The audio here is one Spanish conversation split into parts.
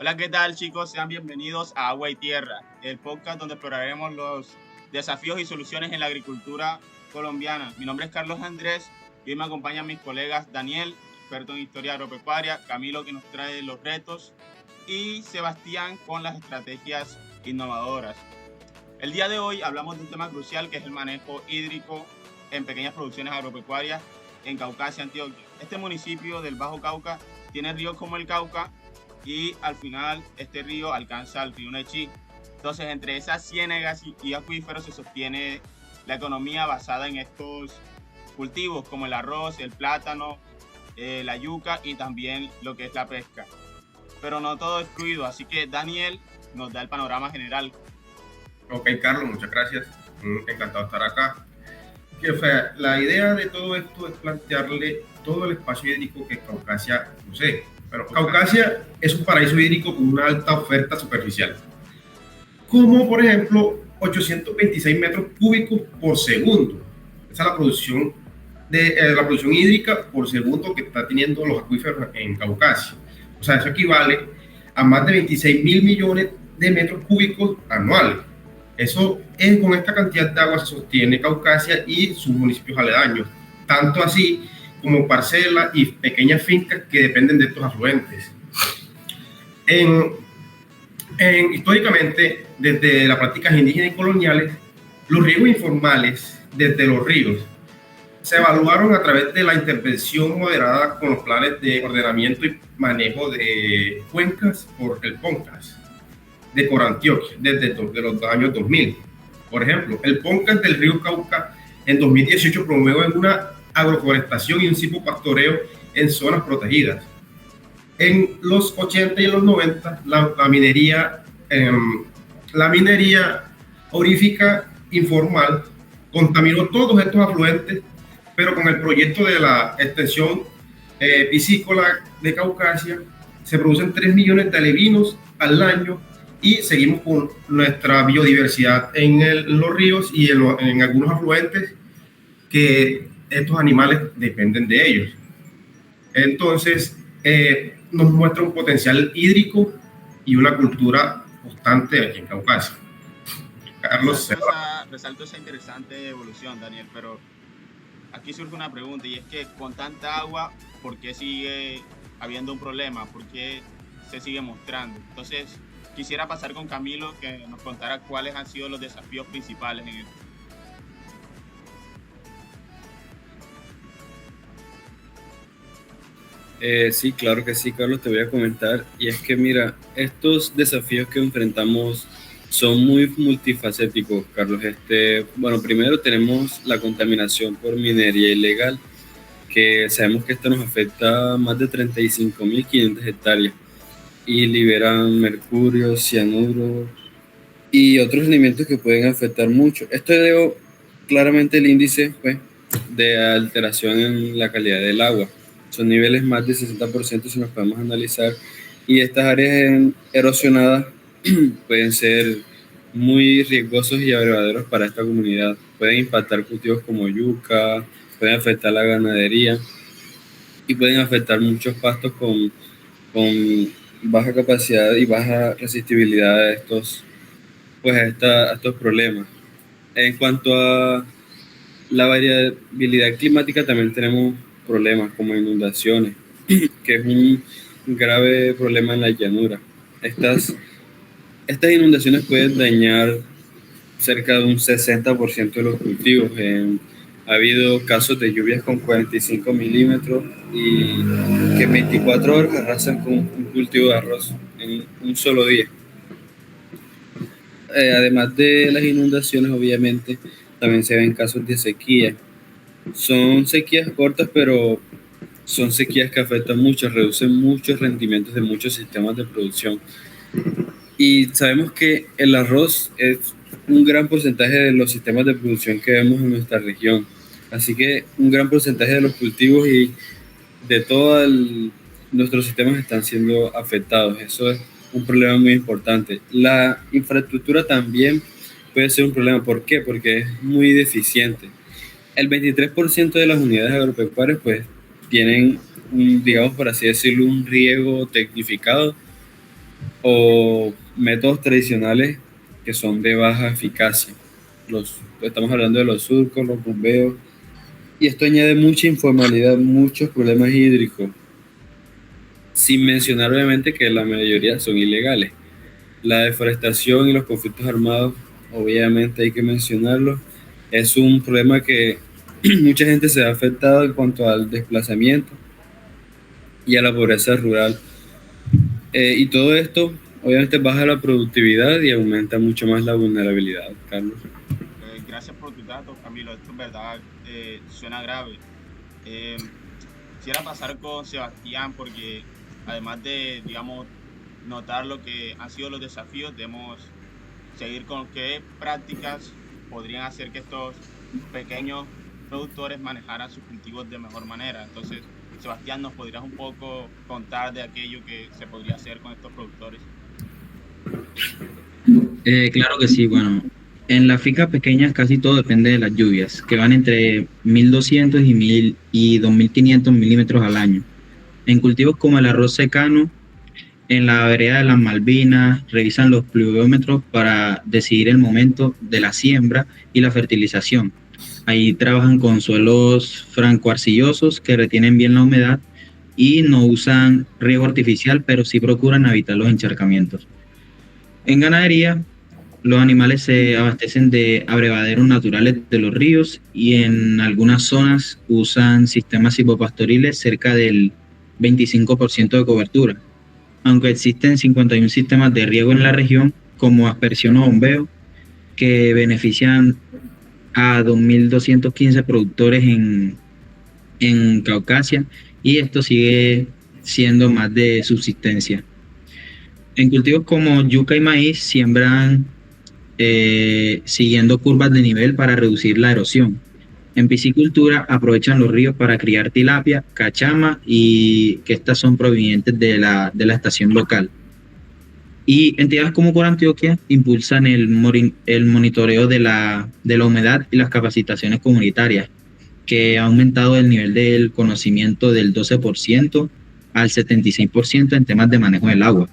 Hola, ¿qué tal, chicos? Sean bienvenidos a Agua y Tierra, el podcast donde exploraremos los desafíos y soluciones en la agricultura colombiana. Mi nombre es Carlos Andrés y hoy me acompañan mis colegas Daniel, experto en historia agropecuaria, Camilo, que nos trae los retos, y Sebastián con las estrategias innovadoras. El día de hoy hablamos de un tema crucial que es el manejo hídrico en pequeñas producciones agropecuarias en Caucasia, Antioquia. Este municipio del Bajo Cauca tiene ríos como el Cauca y al final este río alcanza al río Nechí. Entonces, entre esas ciénegas y acuíferos se sostiene la economía basada en estos cultivos como el arroz, el plátano, la yuca y también lo que es la pesca. Pero no todo es fluido, así que Daniel nos da el panorama general. Ok, Carlos, muchas gracias. Encantado de estar acá. La idea de todo esto es plantearle todo el espacio hídrico que Caucasia posee. Pero Caucasia es un paraíso hídrico con una alta oferta superficial, como por ejemplo 826 metros cúbicos por segundo. Esa es la producción hídrica por segundo que está teniendo los acuíferos en Caucasia. O sea, eso equivale a más de 26 mil millones de metros cúbicos anuales. Eso es, con esta cantidad de agua se sostiene Caucasia y sus municipios aledaños, tanto así como parcelas y pequeñas fincas que dependen de estos afluentes. Históricamente, desde las prácticas indígenas y coloniales, los riegos informales desde los ríos se evaluaron a través de la intervención moderada con los planes de ordenamiento y manejo de cuencas por el PONCAS de Corantioquia desde los años 2000. Por ejemplo, el PONCAS del río Cauca en 2018 promueve una agroforestación y un silvopastoreo en zonas protegidas. En los 80 y los 90, la minería aurífica informal contaminó todos estos afluentes, pero con el proyecto de la extensión piscícola de Caucasia se producen 3 millones de alevinos al año y seguimos con nuestra biodiversidad en los ríos y en algunos afluentes que estos animales dependen de ellos. Entonces, nos muestra un potencial hídrico y una cultura constante aquí en Caucasia. Carlos. Resalto esa interesante evolución, Daniel, pero aquí surge una pregunta y es que con tanta agua, ¿por qué sigue habiendo un problema? ¿Por qué se sigue mostrando? Entonces, quisiera pasar con Camilo que nos contara cuáles han sido los desafíos principales en esto. Sí, claro que sí, Carlos, te voy a comentar. Y es que, mira, estos desafíos que enfrentamos son muy multifacéticos, Carlos. Bueno, primero tenemos la contaminación por minería ilegal, que sabemos que esto nos afecta a más de 35.500 hectáreas y liberan mercurio, cianuro y otros elementos que pueden afectar mucho. Esto dio claramente el índice, pues, de alteración en la calidad del agua. Son niveles más del 60% si nos podemos analizar, y estas áreas erosionadas pueden ser muy riesgosos y abrevaderos para esta comunidad. Pueden impactar cultivos como yuca, pueden afectar la ganadería y pueden afectar muchos pastos con baja capacidad y baja resistibilidad a estos problemas. En cuanto a la variabilidad climática, también tenemos problemas como inundaciones, que es un grave problema en la llanura. Estas inundaciones pueden dañar cerca de un 60% de los cultivos. Ha habido casos de lluvias con 45 milímetros y que en 24 horas arrasan con un cultivo de arroz en un solo día. Además de las inundaciones, obviamente, también se ven casos de sequía. Son sequías cortas, pero son sequías que afectan mucho, reducen muchos rendimientos de muchos sistemas de producción. Y sabemos que el arroz es un gran porcentaje de los sistemas de producción que vemos en nuestra región. Así que un gran porcentaje de los cultivos y de todos nuestros sistemas están siendo afectados. Eso es un problema muy importante. La infraestructura también puede ser un problema. ¿Por qué? Porque es muy deficiente. El 23% de las unidades agropecuarias pues tienen, digamos por así decirlo, un riego tecnificado, o métodos tradicionales que son de baja eficacia. Estamos hablando de los surcos, los bombeos, y esto añade mucha informalidad, muchos problemas hídricos, sin mencionar obviamente que la mayoría son ilegales. La deforestación y los conflictos armados, obviamente hay que mencionarlo, es un problema que mucha gente se ha afectado en cuanto al desplazamiento y a la pobreza rural. Y todo esto obviamente baja la productividad y aumenta mucho más la vulnerabilidad, Carlos. Gracias por tus datos, Camilo. Esto en verdad suena grave. Quisiera pasar con Sebastián porque además de, digamos, notar lo que han sido los desafíos, debemos seguir con qué prácticas podrían hacer que estos pequeños productores manejaran sus cultivos de mejor manera. Entonces, Sebastián, ¿nos podrías un poco contar de aquello que se podría hacer con estos productores? Claro que sí. Bueno, en las fincas pequeñas casi todo depende de las lluvias, que van entre 1.200 y 2.500 milímetros al año. En cultivos como el arroz secano, en la vereda de las Malvinas, revisan los pluviómetros para decidir el momento de la siembra y la fertilización. Ahí trabajan con suelos francoarcillosos que retienen bien la humedad y no usan riego artificial, pero sí procuran evitar los encharcamientos. En ganadería, los animales se abastecen de abrevaderos naturales de los ríos y en algunas zonas usan sistemas silvopastoriles cerca del 25% de cobertura. Aunque existen 51 sistemas de riego en la región, como aspersión o bombeo, que benefician a 2.215 productores en Caucasia, y esto sigue siendo más de subsistencia. En cultivos como yuca y maíz siembran siguiendo curvas de nivel para reducir la erosión. En piscicultura aprovechan los ríos para criar tilapia, cachama y que estas son provenientes de la estación local. Y entidades como Corantioquia impulsan el monitoreo de la humedad y las capacitaciones comunitarias, que ha aumentado el nivel del conocimiento del 12% al 76% en temas de manejo del agua.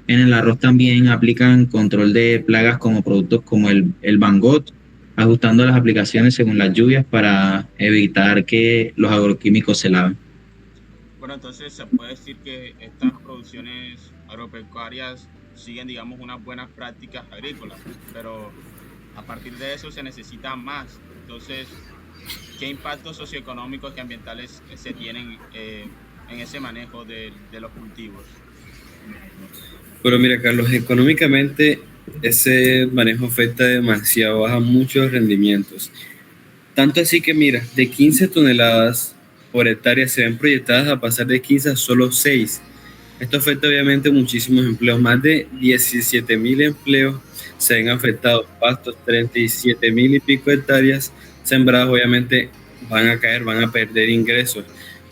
En el arroz también aplican control de plagas como productos como el Bangot, ajustando las aplicaciones según las lluvias para evitar que los agroquímicos se laven. Bueno, entonces se puede decir que estas producciones agropecuarias siguen, digamos, unas buenas prácticas agrícolas, pero a partir de eso se necesita más. Entonces, ¿qué impactos socioeconómicos y ambientales se tienen en ese manejo de los cultivos? Pero mira, Carlos, económicamente ese manejo afecta demasiado, baja muchos rendimientos. Tanto así que mira, de 15 toneladas por hectárea se ven proyectadas a pasar de 15 a solo 6. Esto afecta obviamente muchísimos empleos, más de 17.000 empleos se ven afectados, pastos, 37.000 y pico hectáreas sembradas obviamente van a caer, van a perder ingresos.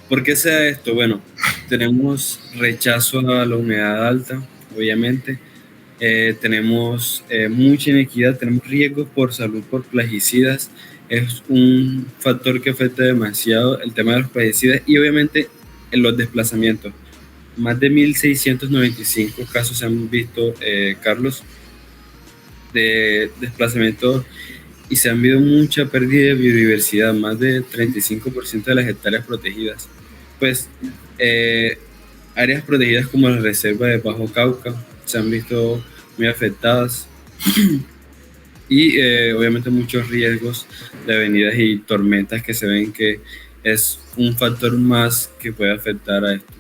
¿Por qué sea esto? Bueno, tenemos rechazo a la humedad alta, obviamente, tenemos mucha inequidad, tenemos riesgos por salud por plaguicidas, es un factor que afecta demasiado el tema de los plaguicidas y obviamente en los desplazamientos. Más de 1.695 casos se han visto, Carlos, de desplazamiento y se han visto mucha pérdida de biodiversidad, más de 35% de las hectáreas protegidas. Pues áreas protegidas como la reserva de Bajo Cauca se han visto muy afectadas y obviamente muchos riesgos de avenidas y tormentas que se ven que es un factor más que puede afectar a esto.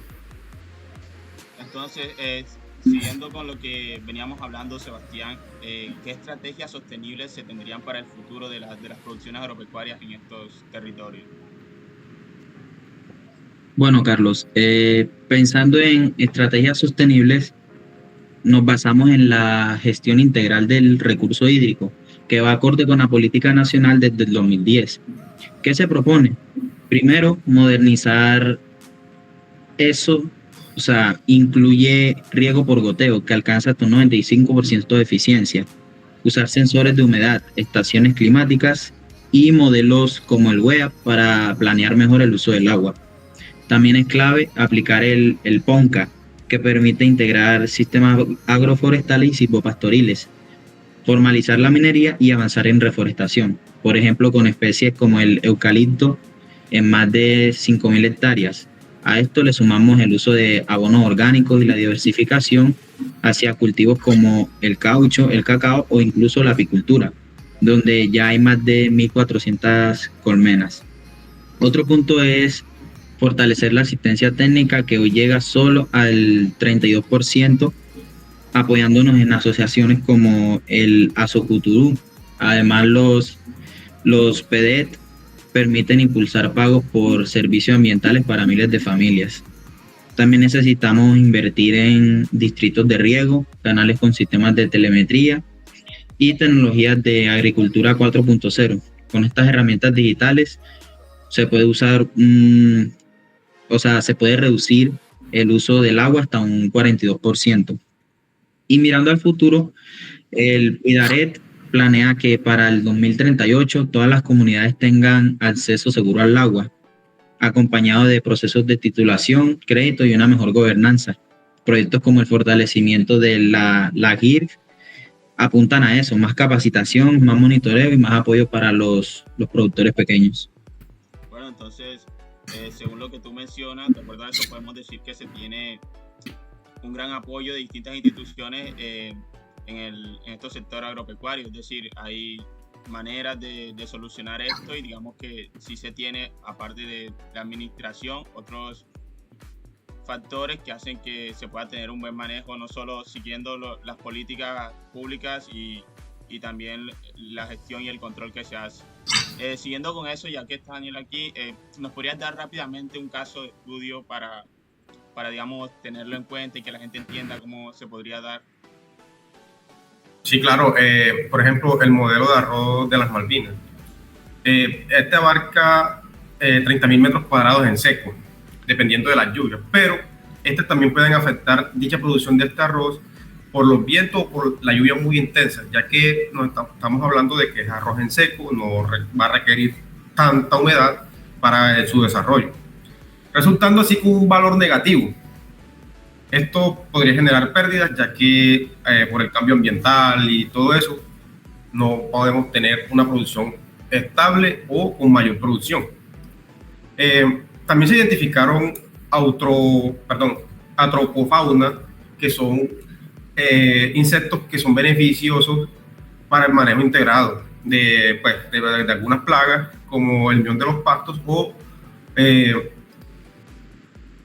Entonces, siguiendo con lo que veníamos hablando, Sebastián, ¿qué estrategias sostenibles se tendrían para el futuro de las producciones agropecuarias en estos territorios? Bueno, Carlos, pensando en estrategias sostenibles, nos basamos en la gestión integral del recurso hídrico, que va acorde con la política nacional desde el 2010. ¿Qué se propone? Primero, modernizar eso, o sea, incluye riego por goteo, que alcanza hasta un 95% de eficiencia, usar sensores de humedad, estaciones climáticas y modelos como el WEA para planear mejor el uso del agua. También es clave aplicar el PONCA, que permite integrar sistemas agroforestales y silvopastoriles, formalizar la minería y avanzar en reforestación, por ejemplo, con especies como el eucalipto en más de 5.000 hectáreas. A esto le sumamos el uso de abonos orgánicos y la diversificación hacia cultivos como el caucho, el cacao o incluso la apicultura, donde ya hay más de 1.400 colmenas. Otro punto es fortalecer la asistencia técnica, que hoy llega solo al 32%, apoyándonos en asociaciones como el Asocuturú. Además, los PEDET permiten impulsar pagos por servicios ambientales para miles de familias. También necesitamos invertir en distritos de riego, canales con sistemas de telemetría y tecnologías de agricultura 4.0. Con estas herramientas digitales se puede usar, se puede reducir el uso del agua hasta un 42%. Y mirando al futuro, el PIDARET planea que para el 2038 todas las comunidades tengan acceso seguro al agua, acompañado de procesos de titulación, crédito y una mejor gobernanza. Proyectos como el fortalecimiento de la GIRF apuntan a eso: más capacitación, más monitoreo y más apoyo para los productores pequeños. Bueno, entonces, según lo que tú mencionas, de acuerdo a eso podemos decir que se tiene un gran apoyo de distintas instituciones en estos sectores agropecuarios. Es decir, hay maneras de solucionar esto, y digamos que sí se tiene, aparte de la administración, otros factores que hacen que se pueda tener un buen manejo, no solo siguiendo las políticas públicas y también la gestión y el control que se hace. Siguiendo con eso, ya que está Daniel aquí, ¿nos podrías dar rápidamente un caso de estudio para digamos, tenerlo en cuenta y que la gente entienda cómo se podría dar? Sí, claro. Por ejemplo, el modelo de arroz de las Malvinas. Este abarca 30.000 metros cuadrados en seco, dependiendo de las lluvias, pero también pueden afectar dicha producción de este arroz por los vientos o por la lluvia muy intensa, ya que estamos hablando de que es arroz en seco, no va a requerir tanta humedad para su desarrollo, resultando así con un valor negativo. Esto podría generar pérdidas, ya que por el cambio ambiental y todo eso, no podemos tener una producción estable o con mayor producción. También se identificaron atropofauna, que son insectos que son beneficiosos para el manejo integrado de algunas plagas, como el mión de los pastos o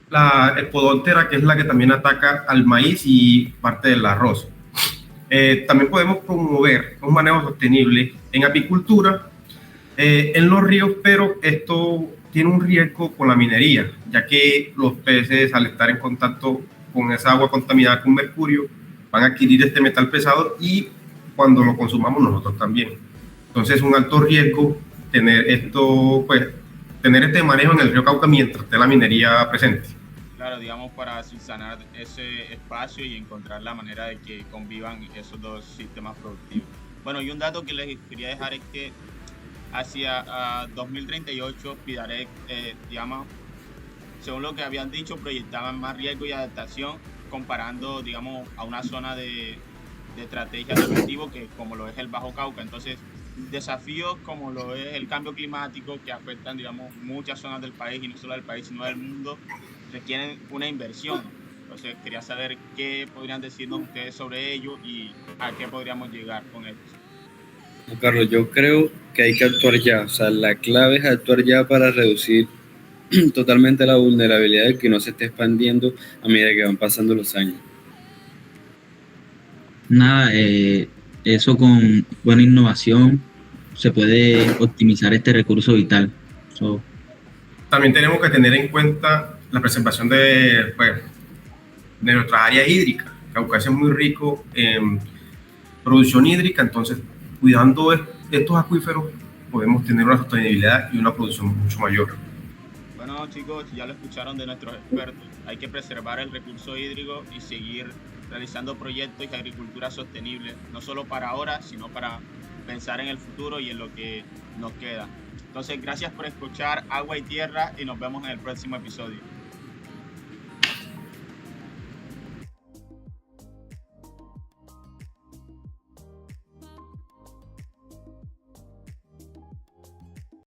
la Spodoptera, que es la que también ataca al maíz y parte del arroz. También podemos promover un manejo sostenible en apicultura en los ríos, pero esto tiene un riesgo con la minería, ya que los peces, al estar en contacto con esa agua contaminada con mercurio, van a adquirir este metal pesado, y cuando lo consumamos nosotros también. Entonces es un alto riesgo tener este manejo en el río Cauca mientras esté la minería presente. Claro, digamos, para subsanar ese espacio y encontrar la manera de que convivan esos dos sistemas productivos. Bueno, y un dato que les quería dejar es que hacia 2038 PIDARET, digamos, según lo que habían dicho, proyectaban más riesgo y adaptación comparando, digamos, a una zona de estrategia de objetivo que como lo es el Bajo Cauca. Entonces, desafíos como lo es el cambio climático, que afectan, digamos, muchas zonas del país, y no solo del país, sino del mundo, requieren una inversión. Entonces, quería saber qué podrían decirnos ustedes sobre ello y a qué podríamos llegar con esto. Carlos, yo creo que hay que actuar ya. O sea, la clave es actuar ya para reducir totalmente la vulnerabilidad de que no se esté expandiendo a medida que van pasando los años. Nada, eso con buena innovación se puede optimizar este recurso vital. También tenemos que tener en cuenta la preservación de nuestras áreas hídricas. Caucasia es muy rico en producción hídrica, entonces cuidando estos acuíferos podemos tener una sostenibilidad y una producción mucho mayor. Bueno, chicos, ya lo escucharon de nuestros expertos. Hay que preservar el recurso hídrico y seguir realizando proyectos de agricultura sostenible, no solo para ahora, sino para pensar en el futuro y en lo que nos queda. Entonces, gracias por escuchar Agua y Tierra, y nos vemos en el próximo episodio.